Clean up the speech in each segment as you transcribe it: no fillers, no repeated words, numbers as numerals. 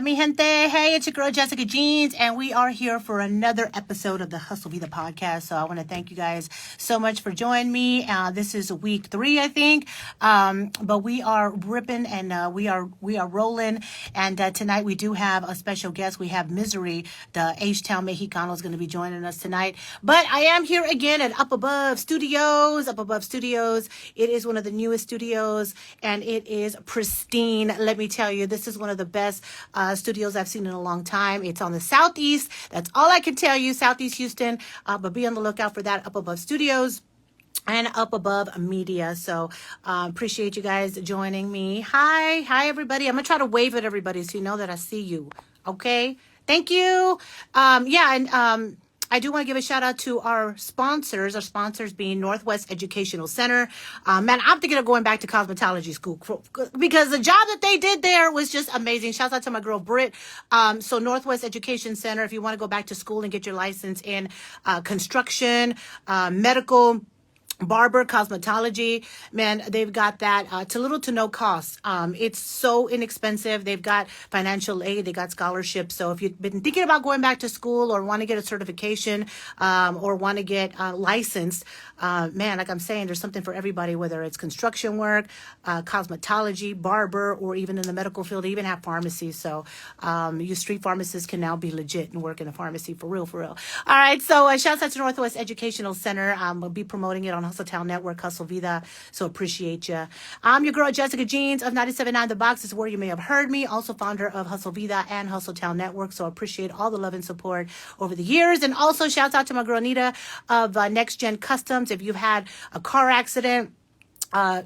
mi gente? Hey, it's your girl Jessica Jeanz, and we are here for another episode of the Hustle Vida podcast. So I want to thank you guys so much for joining me. This is week 3, I think, but we are ripping and we are rolling. And tonight we do have a special guest. We have Misery, the Htown Mexicano, is going to be joining us tonight. But I am here again at Up Above Studios. It is one of the newest studios, and it is pristine. Let me tell you, this is one of the best studios I've seen in a long time. It's on the Southeast. That's all I can tell you, Southeast Houston. But be on the lookout for that, Up Above Studios and Up Above Media. So appreciate you guys joining me. Hi, everybody. I'm going to try to wave at everybody so you know that I see you. Okay? Thank you. I do want to give a shout out to our sponsors being Northwest Educational Center. Man, I'm thinking of going back to cosmetology school because the job that they did there was just amazing. Shout out to my girl Britt. So Northwest Education Center, if you want to go back to school and get your license in construction, medical, barber, cosmetology, man, they've got that to little to no cost. It's so inexpensive. They've got financial aid, they got scholarships. So if you've been thinking about going back to school or want to get a certification or want to get licensed, man, like I'm saying, there's something for everybody, whether it's construction work, cosmetology, barber, or even in the medical field. They even have pharmacies. So you street pharmacists can now be legit and work in a pharmacy for real. All right, so shouts out to Northwest Educational Center. We'll be promoting it on Htown Network, Hustle Vida. So appreciate you. I'm your girl Jessica Jeanz of 97.9 The Box is where you may have heard me. Also founder of Hustle Vida and Htown Network. So appreciate all the love and support over the years. And also shouts out to my girl Nita of Next Gen Customs. If you've had a car accident,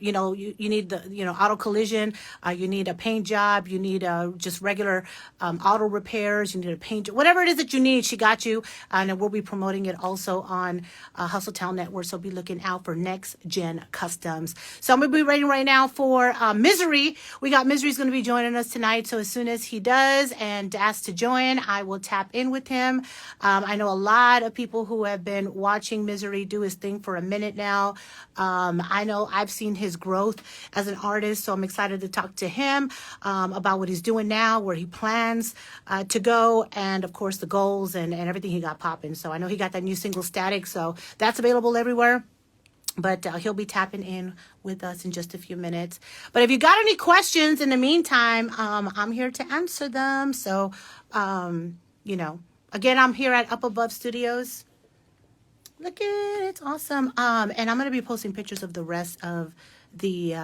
you need the, auto collision, you need a paint job, you need just regular auto repairs, you need a paint, whatever it is that you need, she got you. And we'll be promoting it also on Htown Network. So be looking out for Next Gen Customs. So I'm going to be waiting right now for Misery. We got Misery's going to be joining us tonight. So as soon as he does and asks to join, I will tap in with him. I know a lot of people who have been watching Misery do his thing for a minute now. I know I've seen his growth as an artist, so I'm excited to talk to him about what he's doing now, where he plans to go, and of course the goals and everything he got popping. So I know he got that new single Static, so that's available everywhere. But he'll be tapping in with us in just a few minutes. But if you got any questions in the meantime, I'm here to answer them. So, again, I'm here at Up Above Studios. Look at it, it's awesome. And I'm going to be posting pictures of the rest of the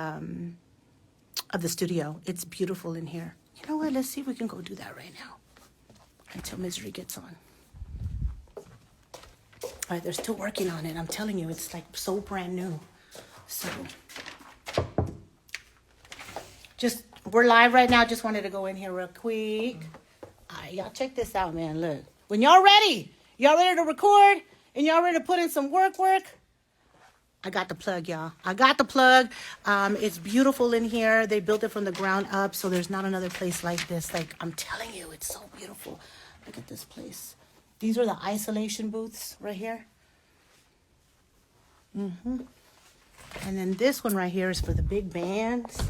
studio. It's beautiful in here. You know what? Let's see if we can go do that right now until Misery gets on. All right, they're still working on it. I'm telling you, it's like so brand new. So we're live right now. Just wanted to go in here real quick. All right, y'all check this out, man. Look, when y'all ready to record, and y'all ready to put in some work, I got the plug, y'all. I got the plug. It's beautiful in here. They built it from the ground up, so there's not another place like this. Like, I'm telling you, it's so beautiful. Look at this place. These are the isolation booths right here. And then this one right here is for the big bands.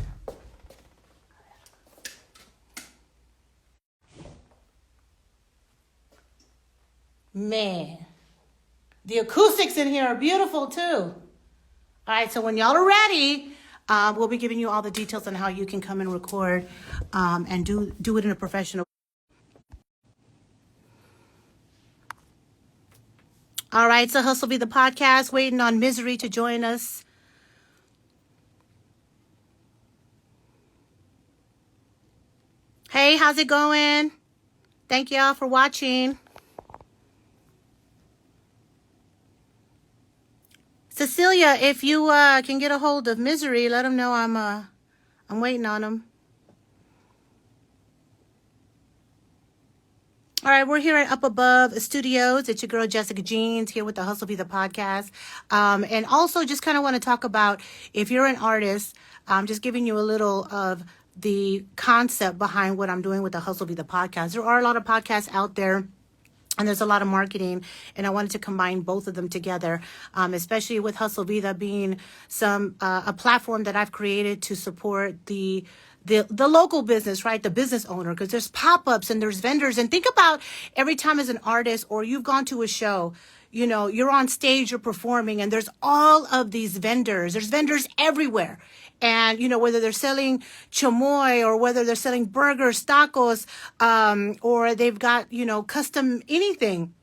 Man. The acoustics in here are beautiful too. All right, so when y'all are ready, we'll be giving you all the details on how you can come and record and do it in a professional. All right, so Hustle Be the podcast, waiting on Misery to join us. Hey, how's it going? Thank y'all for watching. Cecilia, if you can get a hold of Misery, let him know I'm waiting on him. All right, we're here at Up Above Studios. It's your girl Jessica Jeanz here with the Hustle Be the podcast. And also just kind of want to talk about, if you're an artist, I'm just giving you a little of the concept behind what I'm doing with the Hustle Be the podcast. There are a lot of podcasts out there, and there's a lot of marketing, and I wanted to combine both of them together, especially with Hustle Vida being a platform that I've created to support the the local business, right? The business owner, because there's pop-ups and there's vendors. And think about every time as an artist, or you've gone to a show, you're on stage, you're performing, and there's all of these vendors. There's vendors everywhere. And, whether they're selling chamoy or whether they're selling burgers, tacos, or they've got, custom anything.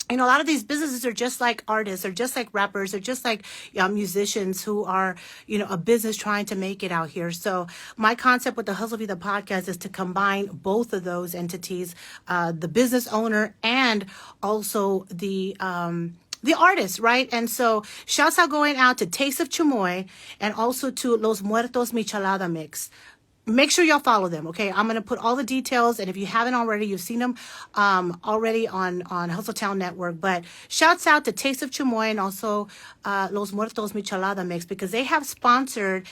A lot of these businesses are just like artists, or just like rappers, or just like musicians who are, a business trying to make it out here. So my concept with the Hustle Vida podcast is to combine both of those entities, the business owner and also the artist, right? And so shouts out going out to Taste of Chamoy and also to Los Muertos Michelada Mix. Make sure y'all follow them, okay? I'm going to put all the details, and if you haven't already, you've seen them already on Htown Network. But shouts out to Taste of Chamoy and also Los Muertos Michelada Mix, because they have sponsored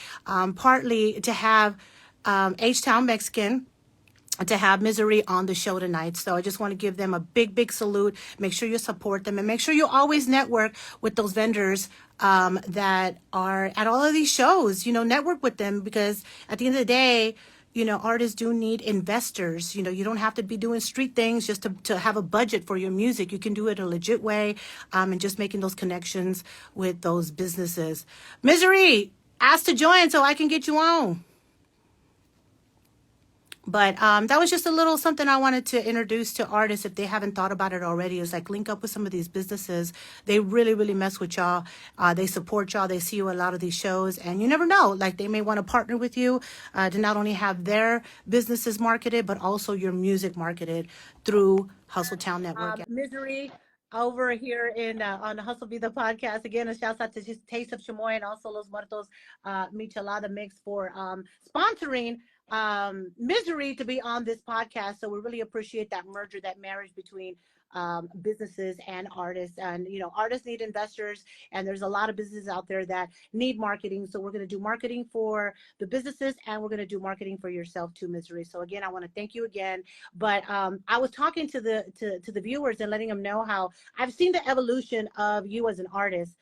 partly to have Htown Mexican, to have Misery on the show tonight. So I just want to give them a big, big salute. Make sure you support them, and make sure you always network with those vendors that are at all of these shows. Network with them, because at the end of the day, artists do need investors. You don't have to be doing street things just to have a budget for your music. You can do it a legit way, and just making those connections with those businesses. Misery, ask to join so I can get you on. But that was just a little something I wanted to introduce to artists if they haven't thought about it already. Is like link up with some of these businesses. They really, really mess with y'all. They support y'all. They see you at a lot of these shows. And you never know. Like they may want to partner with you to not only have their businesses marketed, but also your music marketed through Hustletown Network. Misery over here in on the Hustle Be the podcast. Again, a shout out to Taste of Chamoy and also Los Muertos Michelada Mix for sponsoring Misery to be on this podcast. So we really appreciate that merger, that marriage between businesses and artists. And artists need investors, and there's a lot of businesses out there that need marketing. So we're going to do marketing for the businesses, and we're going to do marketing for yourself too, Misery. So again, I want to thank you again. But I was talking to the viewers and letting them know how I've seen the evolution of you as an artist,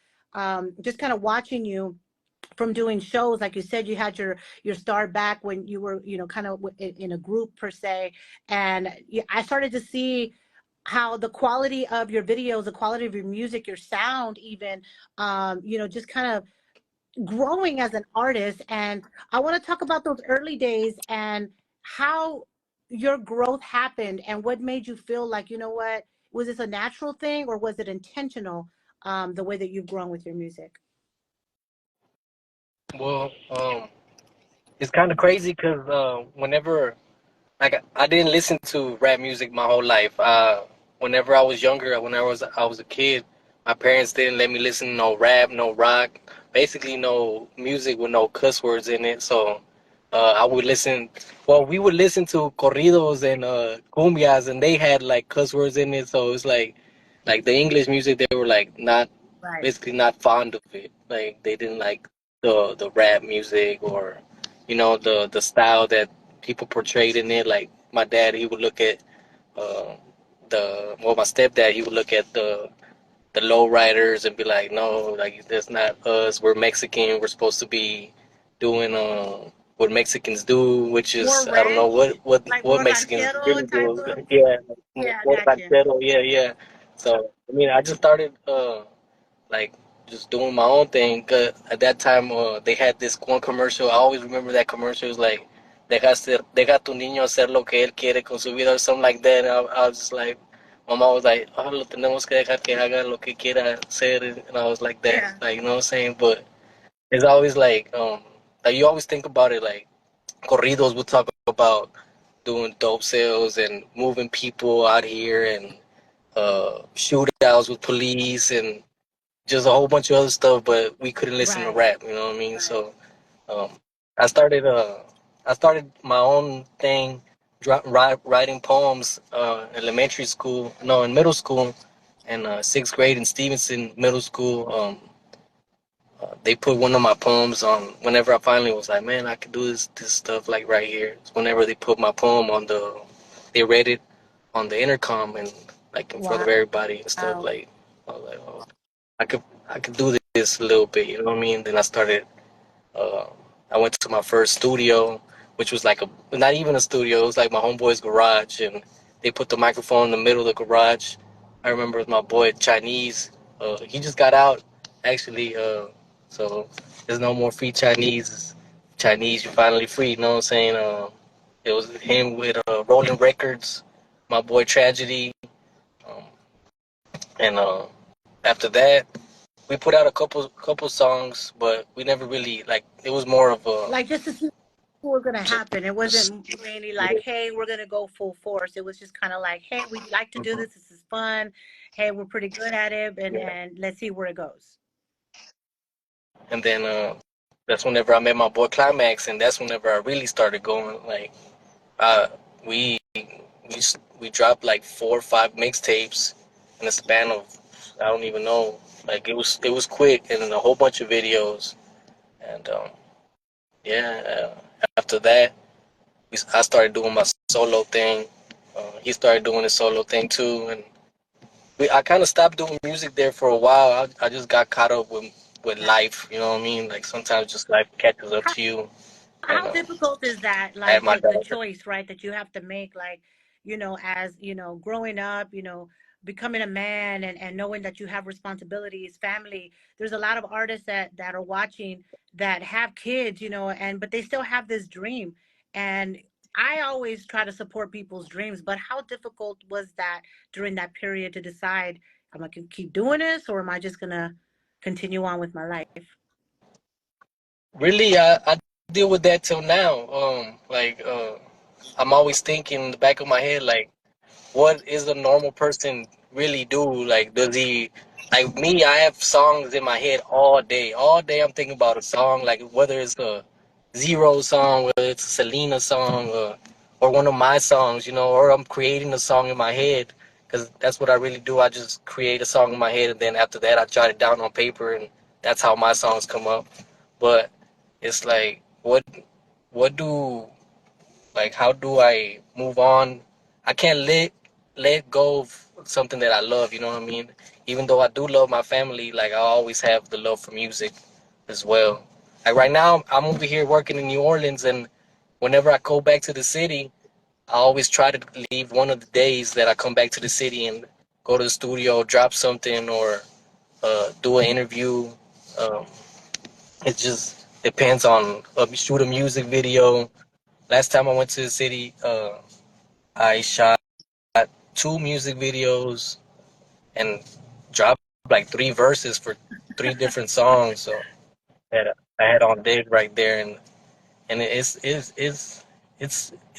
just kind of watching you from doing shows. Like you said, you had your start back when you were kind of in a group per se, and I started to see how the quality of your videos, the quality of your music, your sound even, just kind of growing as an artist. And I want to talk about those early days and how your growth happened and what made you feel like, what, was this a natural thing or was it intentional, the way that you've grown with your music? Well, it's kind of crazy because whenever like I didn't listen to rap music my whole life. Whenever I was younger, when I was a kid, my parents didn't let me listen to no rap, no rock, basically no music with no cuss words in it. So I would listen. Well, we would listen to corridos and cumbias, and they had like cuss words in it. So it's like the English music, they were like not Right. basically not fond of it. Like they didn't like the rap music or the style that people portrayed in it. Like my dad, he would look at uh, my stepdad, he would look at the low riders and be like, no, like that's not us. We're Mexican. We're supposed to be doing what Mexicans do, which More is I don't know ranch, like what more Mexicans ranchero really type do. of. Yeah, Yeah, I more got you. ranchero. Yeah, yeah. So I mean, I just started like just doing my own thing. 'Cause at that time, they had this one commercial. I always remember that commercial. It was like, deja tu niño hacer lo que él quiere con su vida or something like that. And I was just like, Mama was like, oh, lo tenemos que dejar que haga lo que quiera hacer. And I was like that, Yeah. like, you know what I'm saying? But it's always like you always think about it, like, corridos would talk about doing dope sales and moving people out here and shootouts with police and just a whole bunch of other stuff, but we couldn't listen to Right. rap, you know what I mean? Right. So um, I started I started my own thing, writing poems in elementary school, no, in middle school, and sixth grade in Stevenson Middle School. They put one of my poems on whenever I finally was like, man, I could do this stuff like right here. Whenever they put my poem on they read it on the intercom and like in front Wow. of everybody and stuff. Like I was like, oh, I could do this a little bit, you know what I mean? Then I started. Uh, I went to my first studio which was like a not even a studio. It was like my homeboy's garage, and they put the microphone in the middle of the garage. I remember with my boy Chinese. He just got out actually. So there's no more free Chinese. Chinese, you're finally free. You know what I'm saying? It was him with Rolling Records, my boy Tragedy, um, and after that we put out a couple songs, but we never really like. It was more of a Like just to see what was gonna happen. It just wasn't mainly yeah. like, hey, we're gonna go full force. It was just kind of like, hey, we like to do Mhm. this. This is fun. Hey, we're pretty good at it, and Yeah. let's see where it goes. And then that's whenever I met my boy Climax, and that's whenever I really started going. Like uh, we dropped like 4 or 5 mixtapes in a span of I don't even know. Like it was quick, and then a whole bunch of videos, and yeah. After that, I started doing my solo thing. He started doing his solo thing too, and I kind of stopped doing music there for a while. I just got caught up with life. You know what I mean? Like sometimes just life catches up How, to you, and how difficult is that? I had Like my the daughter. choice, right? That you have to make, like, as growing up, becoming a man and knowing that you have responsibilities, family. There's a lot of artists that are watching that have kids, and but they still have this dream. And I always try to support people's dreams, but how difficult was that during that period to decide, am I gonna keep doing this or am I just gonna continue on with my life? Really, I deal with that till now. Like I'm always thinking in the back of my head, like, what is a normal person really do? Like, does he like me? I have songs in my head all day. All day, I'm thinking about a song. Like whether it's a Zero song, whether it's a Selena song, or one of my songs, or I'm creating a song in my head because that's what I really do. I just create a song in my head, and then after that, I jot it down on paper, and that's how my songs come up. But it's like, what do like how do I move on? I can't let go of something that I love, you know what I mean? Even though I do love my family, like I always have the love for music as well. Like right now I'm over here working in New Orleans, and whenever I go back to the city, I always try to leave one of the days that I come back to the city and go to the studio, drop something, or do an interview. Um, it just depends on shoot a music video. Last time I went to the city, I shot 2 music videos and dropped like 3 verses for 3 different songs. So I had on dig right there, and it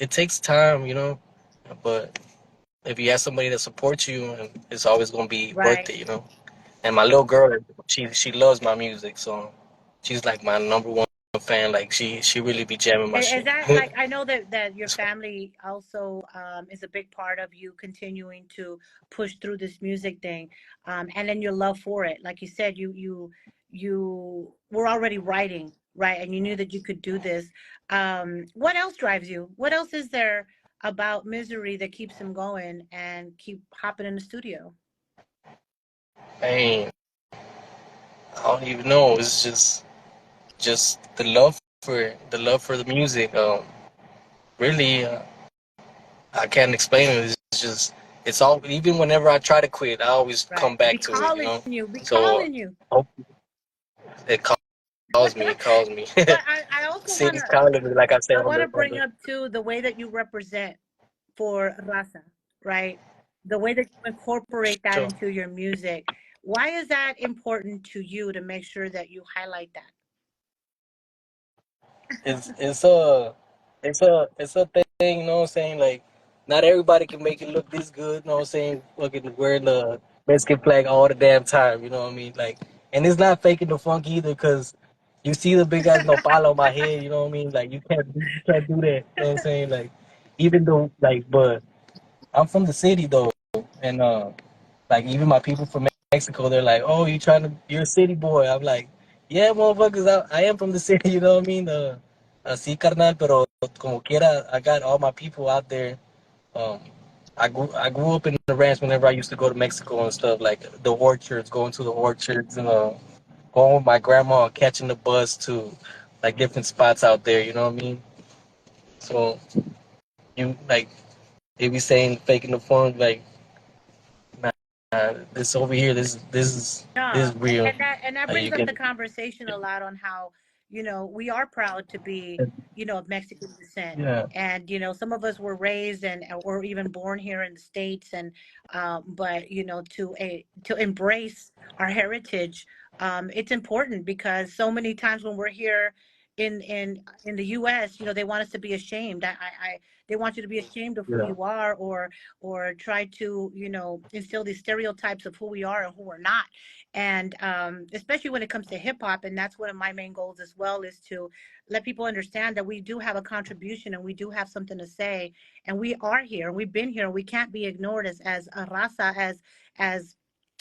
takes time, but if you have somebody that supports you, and it's always gonna be worth Right. it. And my little girl, she loves my music, so she's like my number 1 fan. Like she really be jamming my And is shit. that like, I know that your family also is a big part of you continuing to push through this music thing, and then your love for it. Like you said, you were already writing, right? And you knew that you could do this. What else drives you? What else is there about Misery that keeps him going and keep hopping in the studio? I I don't even know. It's just the love for the music. Really, I can't explain it. It's just it's all. Even whenever I try to quit, I always Right. come back Be to it. calling you. Be So calling you. hope it calls me. It calls me. But I also want City's to calling me, like I said I on want the to on bring the up too the way that you represent for raza, right? The way that you incorporate that show. into your music. Why is that important to you to make sure that you highlight that? It's a thing. You know what I'm saying? Like not everybody can make it look this good. You know what I'm saying? Fucking wearing the Mexican flag all the damn time. You know what I mean? Like, and it's not faking the funk either, because you see the big ass nopal on my head. You know what I mean? Like you can't do that. You know what I'm saying? Like even though like, but I'm from the city though, and like even my people from Mexico, they're like, "Oh, you're a city boy." I'm like, "Yeah, motherfuckers, I am from the city." You know what I mean? Sí, carnal, pero como quiera, I got all my people out there. Um, I grew up in the ranch whenever I used to go to Mexico and stuff, like the orchards, going to the orchards, and going with my grandma, catching the bus to like different spots out there. You know what I mean? So you like they be saying faking the funk, like this over here, this Yeah, is real. and that Like brings you up the can, conversation a lot on how, we are proud to be, of Mexican descent. yeah, And some of us were raised and or even born here in the States, and but to embrace our heritage, it's important because so many times when we're here in the US, they want us to be ashamed. They want you to be ashamed of who yeah, you are, or try to instill these stereotypes of who we are and who we're not. And especially when it comes to hip hop, and that's one of my main goals as well, is to let people understand that we do have a contribution and we do have something to say, and we are here and we've been here and we can't be ignored as a raza, as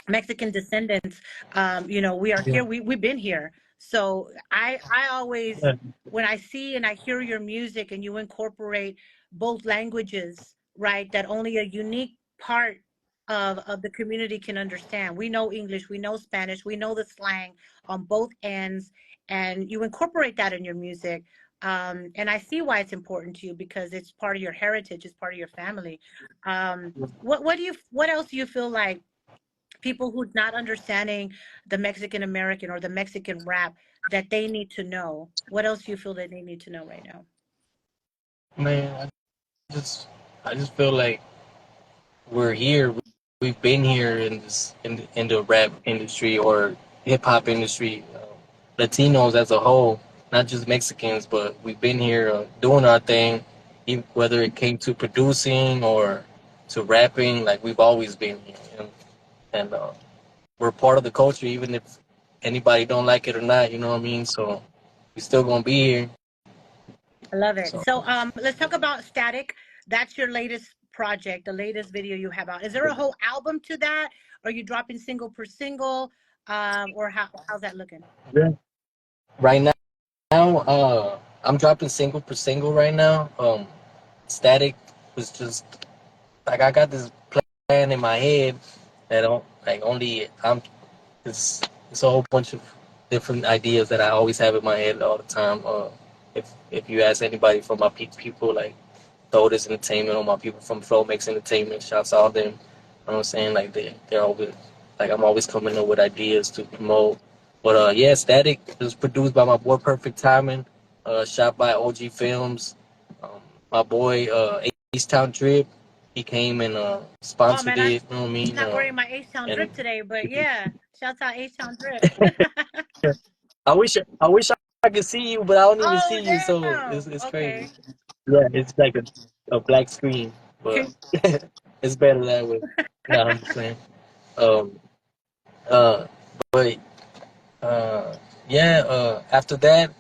Mexican descendants. We are yeah, here. We've been here. So I always, yeah, when I see and I hear your music and you incorporate both languages, right, that only a unique part of the community can understand. We know English, we know Spanish, we know the slang on both ends, and you incorporate that in your music. And I see why it's important to you, because it's part of your heritage, it's part of your family. What else do you feel like people who's not understanding the Mexican American or the Mexican rap that they need to know? What else do you feel that they need to know right now? man. Just, I just feel like we're here. We've been here in this in the rap industry or hip hop industry, Latinos as a whole, not just Mexicans, but we've been here doing our thing. Whether it came to producing or to rapping, like we've always been here, and we're part of the culture, even if anybody don't like it or not. You know what I mean? So we still gonna be here. I love it. So So let's talk about Static. That's your latest project, the latest video you have out. Is there a whole album to that? Are you dropping single per single? Or how's that looking? yeah. Right now, I'm dropping single per single right now. Static was just like I got this plan in my head that don't like only I'm. It's a whole bunch of different ideas that I always have in my head all the time. If you ask anybody from my people like Totus Entertainment or my people from Flow Mix Entertainment, shouts out them. You know what I'm saying? Like they're always like I'm always coming up with ideas to promote. But yeah, Static was produced by my boy Perfect Timing, shot by OG Films. Um, my boy Htown Drip, he came and Oh sponsored man, it. You know what I I'm mean? not wearing my H-Town And drip today, but yeah, shouts out H-Town drip. I wish I could see you, but I don't even Oh see you, so damn. it's crazy. Okay. Yeah, it's like a black screen, but Can, it's better that way. No, I'm just saying. Um, uh, but yeah. After that,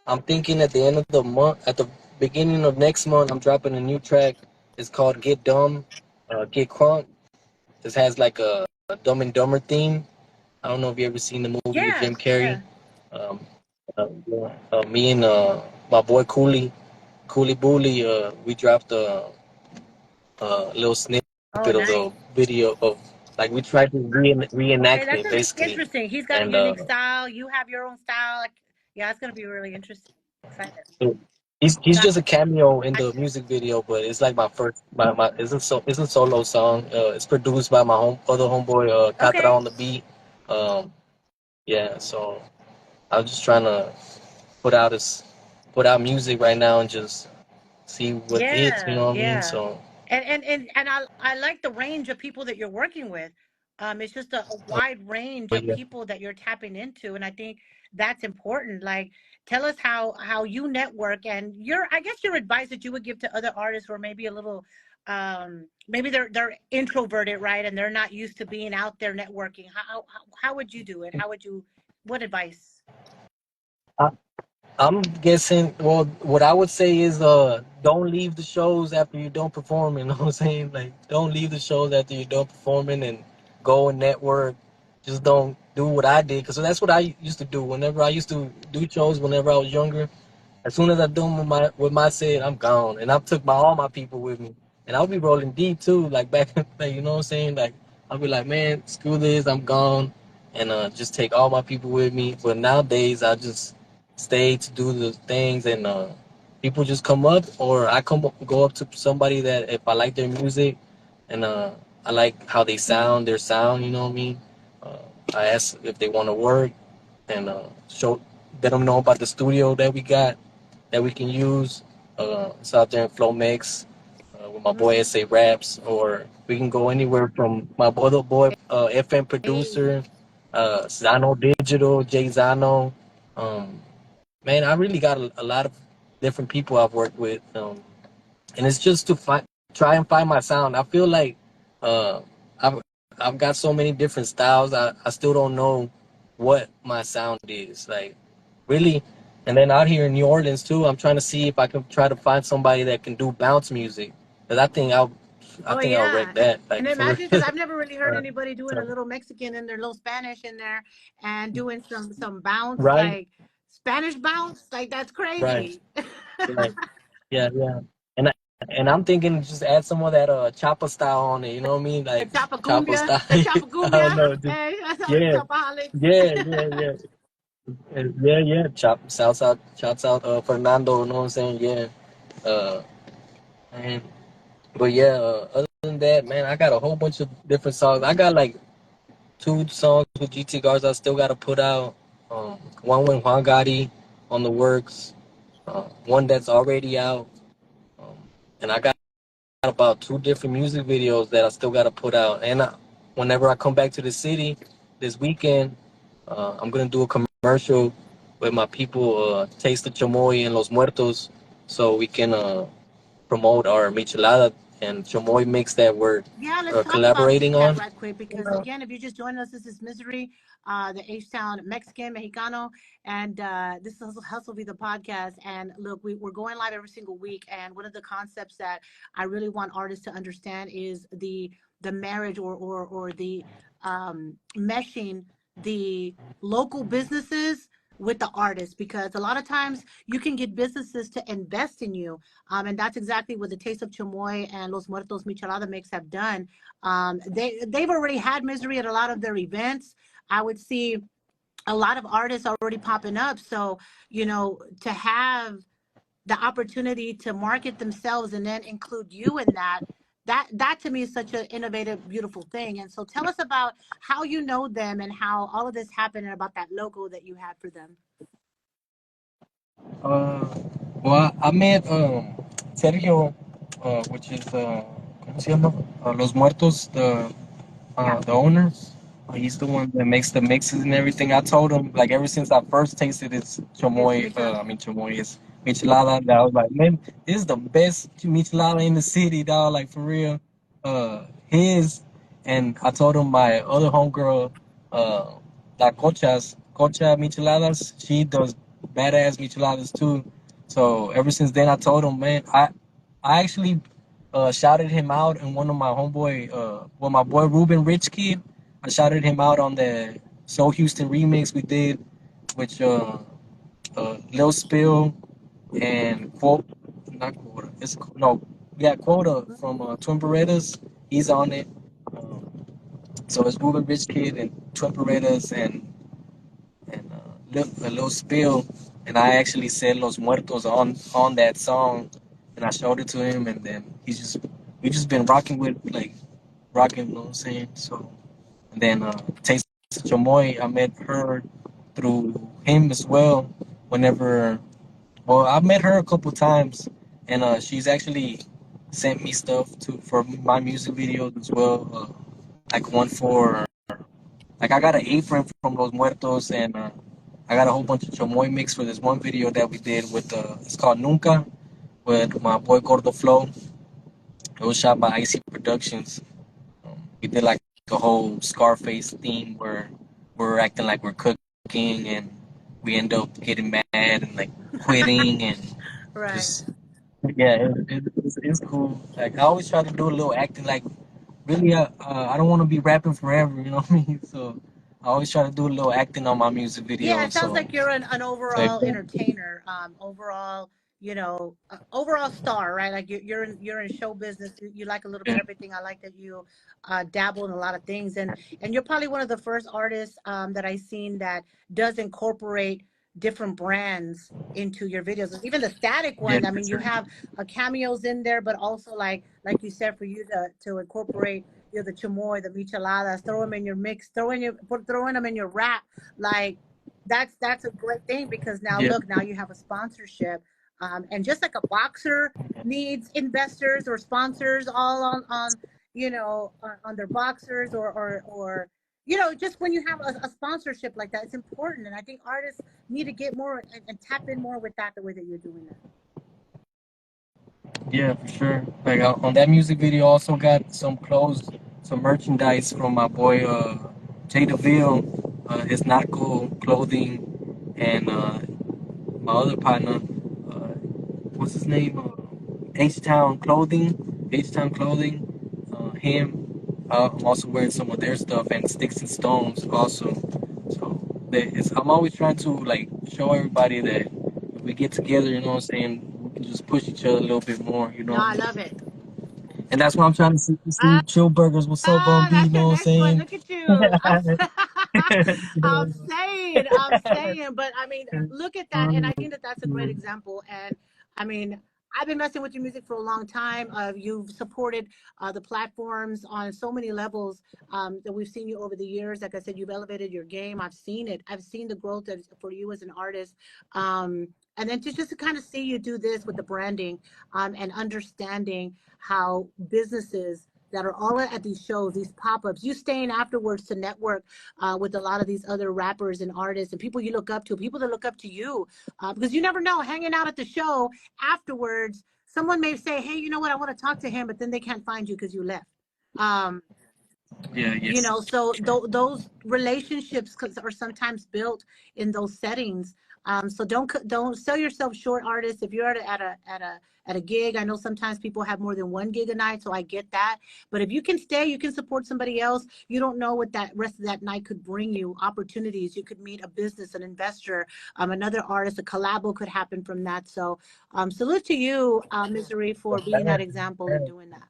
I'm thinking at the end of the month, at the beginning of next month, I'm dropping a new track. It's called "Get Dumb," "Get Crunk." This has like a Dumb and Dumber theme. I don't know if you ever seen the movie with yeah, Jim Carrey. yeah. Um, yeah. Me and my boy Cooley Booley, we dropped a little snippet Oh, of the nice. video of like we tried to Okay, reenact that's it gonna be basically, interesting. He's got a and unique style. You have your own style. Like, yeah, it's gonna be really interesting. Excited. so he's So just a cameo in I, the music video, but it's like my first my it's a solo song. It's produced by my other homeboy Katra okay. on the beat. Um, yeah, so I'm just trying to put out this put out music right now and just see what hits. You Yeah, know what I mean? yeah. So And I like the range of people that you're working with. It's just a wide range but of yeah. people that you're tapping into, and I think that's important. Like, tell us how you network and I guess your advice that you would give to other artists, or maybe a little, maybe they're introverted, right, and they're not used to being out there networking. How would you do it? What advice? I'm guessing. Well, what I would say is, don't leave the shows after you don't perform. You know what I'm saying? Like, don't leave the shows after you don't performing and go and network. Just don't do what I did, because that's what I used to do. Whenever I used to do shows, whenever I was younger, as soon as I do with my set, I'm gone, and I took all my people with me, and I'll be rolling deep too, like back, like you know what I'm saying, like I'll be like, man, screw this, I'm gone, and just take all my people with me. But nowadays, I just stay to do the things, and people just come up, or I go up to somebody that if I like their music and I like how they sound, their sound, you know what I mean. Uh, I ask if they want to work and show let them know about the studio that we got that we can use. It's out there in Flow Mix with my boy SA Raps, or we can go anywhere from my other boy FM Hey. producer, Zano Digital, Jay Zano. Um, Man, I really got a lot of different people I've worked with, and it's just to try and find my sound. I feel like uh, I've I've got so many different styles. I still don't know what my sound is like, really. And then out here in New Orleans too, I'm trying to see if I can try to find somebody that can do bounce music. Cause I Oh think I'll wreck yeah, that. and Like for imagine because real. I've never really heard Uh, anybody doing a so- little Mexican in there, little Spanish in there, and doing some bounce right, like Spanish bounce, like that's right, crazy. right. Yeah, yeah. And and I'm thinking just add some of that chopper style on it. You know what I mean? The Like chopper chapacumbia, style. the I don't chapacumbia. know. Just Hey, that's all the yeah, chapaholics. yeah, yeah, yeah, yeah, yeah. Shouts out, Fernando. You know what I'm saying? Yeah. Uh, and but yeah. Other than that, man, I got a whole bunch of different songs. I got like two songs with GT Guards I still got to put out. One with Juan Gotti on the works. One that's already out. Um, and I got about two different music videos that I still got to put out. And whenever I come back to the city this weekend, I'm gonna do a commercial with my people, Taste the Chamoy and Los Muertos, so we can promote our michelada and chamoy mix that we're Yeah, let's talk about collaborating that on. right quick because again, if you're just joining us, this is Misery, the Htown Mexican, Mexicano, and this is Hustle Be the podcast. And look, we're going live every single week, and one of the concepts that I really want artists to understand is the marriage or the meshing the local businesses with the artists, because a lot of times you can get businesses to invest in you, and that's exactly what the Taste of Chamoy and Los Muertos Michelada Mix have done. They've already had Misery at a lot of their events. I would see a lot of artists already popping up. So, to have the opportunity to market themselves and then include you in that to me is such an innovative, beautiful thing. And so tell us about how you know them and how all of this happened and about that logo that you had for them. Uh, well, I met Sergio, which is ¿cómo se llama? Los Muertos, Yeah. the owner. He's the one that makes the mixes and everything. I told him like ever since I first tasted his It's chamoy, Michel. is michelada. That I was like, man, this is the best michelada in the city, dog. Like for real. His and I told him my other homegirl, uh, La Cocha Micheladas. She does badass micheladas too. So ever since then, I told him, man, I actually shouted him out in one of my homeboy, my boy Ruben Rich Kid. I shouted him out on the Soul Houston remix we did, which Lil Spill and not Quota, no, yeah, Quota from Twin Berettas. He's on it. Um, so it's Ruben Rich Kid and Twin Berettas and Lil Spill, and I actually said Los Muertos on that song, and I showed it to him, and then we just been rocking with like rocking, you know what I'm saying? So and then Taste Chamoy, I met her through him as well. Whenever, well, I've met her a couple times, and she's actually sent me stuff for my music videos as well. Like one for like I got an apron from Los Muertos, and I got a whole bunch of chamoy mix for this one video that we did with it's called Nunca with my boy Gordo Flow. It was shot by Icy Productions. We did like a whole Scarface theme where we're acting like we're cooking, and we end up getting mad and like quitting and Right. just yeah, it's cool. Like I always try to do a little acting like really I don't want to be rapping forever, you know what I mean? So I always try to do a little acting on my music Yeah, it videos. sounds like you're an So overall entertainer, overall, overall star, right? Like you're in show business. You like a little bit yeah, of everything. I like that you dabble in a lot of things, and you're probably one of the first artists that I've seen that does incorporate different brands into your videos. Even the static Yeah, ones. I for mean, you sure. have cameos in there, but also like you said, for you to incorporate, the chamoy, the micheladas, throw them in your mix, throwing them in your rap, like that's a great thing because now Yeah. look, now you have a sponsorship, and just like a boxer needs investors or sponsors all on on their boxers or just when you have a sponsorship like that, it's important. And I think artists need to get more and tap in more with that the way that you're doing that. Yeah, for sure. Like on that music video, also got some clothes, some merchandise from my boy Jay DeVille, his Nautical clothing, and my other partner, what's his name? Htown clothing, Htown clothing. Him. I'm also wearing some of their stuff and Sticks and Stones also. So I'm always trying to like show everybody that if we get together, you know what I'm saying, we can just push each other a little bit more, you No, know. I love it. And that's why I'm trying to see Chill Burgers. What's up, Bum B? You That's your know what I'm next one. saying? Look at you. I'm saying, but I mean, look at that, and I think that that's a great example. And I mean, I've been messing with your music for a long time. You've supported the platforms on so many levels that we've seen you over the years. Like I said, you've elevated your game. I've seen it. I've seen the growth for you as an artist. And then just to kind of see you do this with the branding and understanding how businesses that are all at these shows, these pop-ups, you staying afterwards to network with a lot of these other rappers and artists and people you look up to, people that look up to you, because you never know, hanging out at the show afterwards, someone may say, hey, you know what, I want to talk to him, but then they can't find you because you left. Um, Yeah, yeah, so sure. those relationships are sometimes built in those settings. So don't sell yourself short, artists. If you're at a gig, I know sometimes people have more than one gig a night, so I get that. But if you can stay, you can support somebody else. You don't know what that rest of that night could bring you. Opportunities. You could meet a business, an investor, another artist. A collabo could happen from that. So salute to you, Misery, for being that example and doing that.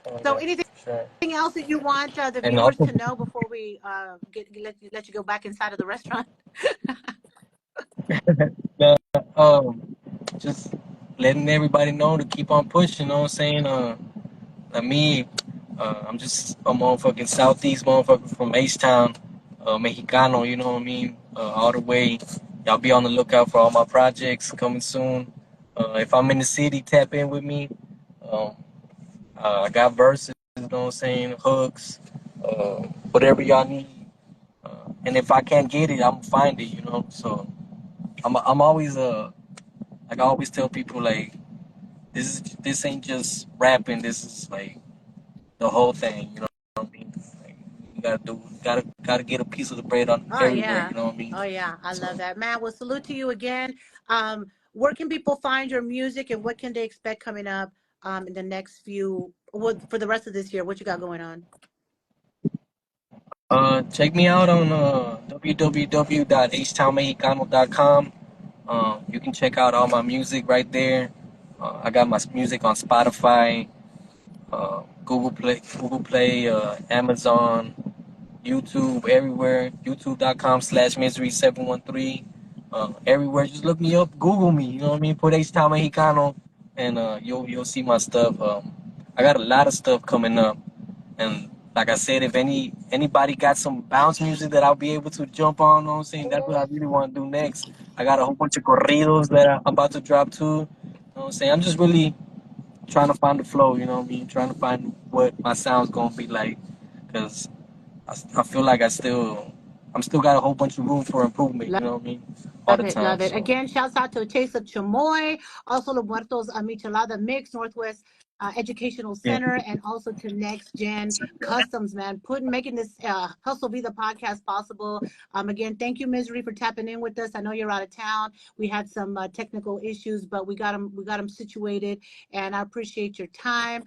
Oh, So yeah, anything for sure. else that you want the And viewers also, to know before we let you go back inside of the restaurant? uh, just letting everybody know to keep on pushing, you know what I'm saying? Me, I'm just a motherfucking Southeast motherfucker from H-Town, Mexicano, you know what I mean? All the way. Y'all be on the lookout for all my projects coming soon. If I'm in the city, tap in with me. Um, I got verses, you know what I'm saying? Hooks, whatever y'all need. And if I can't get it, I'm find it, you know? So I'm always, like I always tell people, like, this ain't just rapping, this is like the whole thing, you know what I mean? Like, you gotta get a piece of the bread on Oh everywhere, yeah. you know what I mean? Oh yeah. I So love that. Man, well, salute to you again. Where can people find your music and what can they expect coming up in the next for the rest of this year? What you got going on? check me out on www.htownmexicano.com. You can check out all my music right there. I got my music on Spotify, Google Play, Amazon, YouTube, everywhere. YouTube.com/misery713. Everywhere. Just look me up. Google me. You know what I mean? Put Htown Mexicano, and you'll see my stuff. I got a lot of stuff coming up, and like I said, if anybody got some bounce music that I'll be able to jump on, you know what I'm saying? That's what I really want to do next. I got a whole bunch of corridos that I'm about to drop too. You know what I'm saying? I'm just really trying to find the flow, you know what I mean? Trying to find what my sound's gonna be like, cause I feel like I'm still got a whole bunch of room for improvement, you know what I mean? All Love the it, time. love it. So Again, shouts out to a Taste of Chamoy, also the Muertos Michelada Mix, Northwest Educational yeah, Center, and also to Next Gen Customs, man, making this Hustle Be the podcast possible. Again, thank you, Misery, for tapping in with us. I know you're out of town. We had some technical issues, but we got them situated, and I appreciate your time.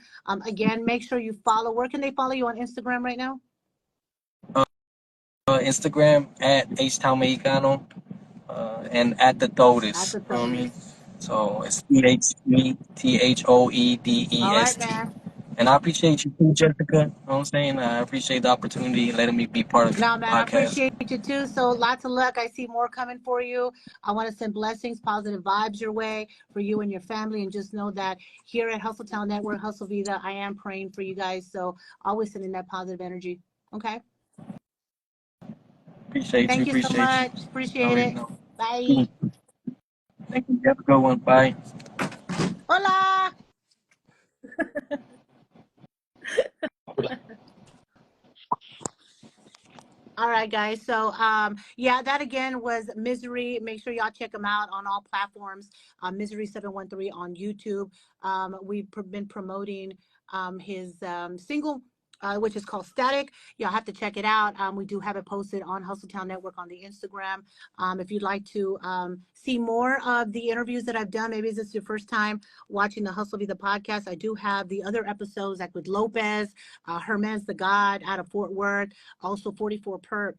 Again, make sure you follow. Where can they follow you on Instagram right now? Instagram at Htown Mexicano, and at the At Thodest, the you know what I Tony. mean? So it's THOEDEST. All right, man. And I appreciate you too, Jessica. You know what I'm saying? I appreciate the opportunity and letting me be part of the No, man, I podcast. appreciate you too. So lots of luck. I see more coming for you. I want to send blessings, positive vibes your way for you and your family. And just know that here at Hustletown Network, Hustle Vida, I am praying for you guys. So always sending that positive energy. Okay. Appreciate you. Thank you so Appreciate you. much. I Appreciate already it. know. Bye. Cool. Thank you. Have a good one. Bye. Hola. All right, guys. So, yeah, that again was Misery. Make sure y'all check him out on all platforms. Misery 713 on YouTube. We've been promoting his single. Which is called Static. Y'all have to check it out. We do have it posted on Hustletown Network on the Instagram. If you'd like to see more of the interviews that I've done, maybe this is your first time watching the Hustle Be the podcast. I do have the other episodes like with Lopez, Herman's the God out of Fort Worth, also 44 per.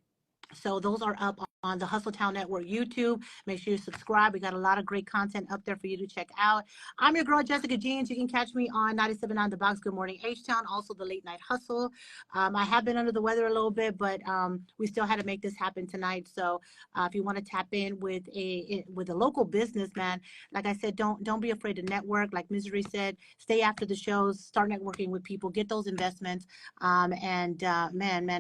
So those are up on the Hustletown Network YouTube. Make sure you subscribe. We got a lot of great content up there for you to check out. I'm your girl, Jessica Jeanz. You can catch me on 97.9 The Box. Good Morning Htown. Also the Late Night Hustle. I have been under the weather a little bit, but we still had to make this happen tonight. So if you want to tap in with a local business, man, like I said, don't be afraid to network. Like Misery said, stay after the shows, start networking with people, get those investments. Man,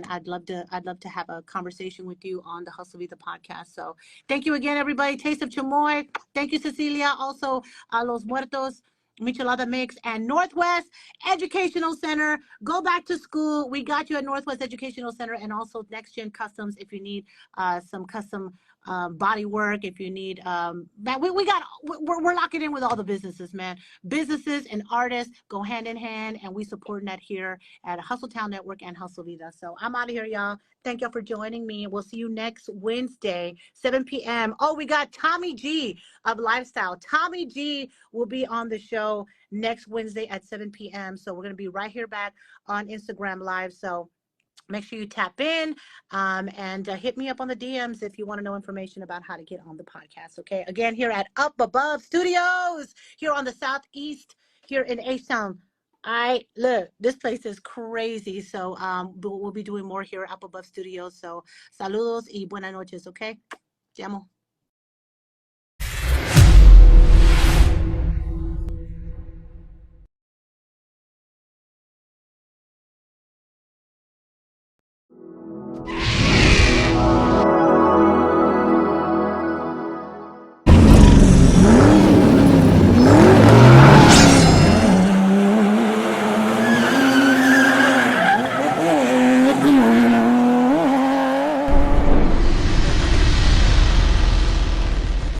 I'd love to have a conversation with you on the Hustle Vida podcast. So thank you again, everybody. Taste of Chamoy. Thank you, Cecilia. Also, Los Muertos, Michelada Mix, and Northwest Educational Center. Go back to school. We got you at Northwest Educational Center, and also Next Gen Customs if you need some custom body work. If you need, man, we're locking in with all the businesses, man. Businesses and artists go hand in hand, and we supporting that here at Hustletown Network and Hustle Vida. So I'm out of here, y'all. Thank y'all for joining me. We'll see you next Wednesday, 7 p.m. Oh, we got Tommy G of Lifestyle. Tommy G will be on the show next Wednesday at 7 p.m. So we're going to be right here back on Instagram Live. So make sure you tap in and hit me up on the DMs if you want to know information about how to get on the podcast. Okay. Again, here at Up Above Studios, here on the Southeast, here in Htown. Look, this place is crazy. So we'll be doing more here Up Above Studios. So saludos y buenas noches. Okay. Te amo.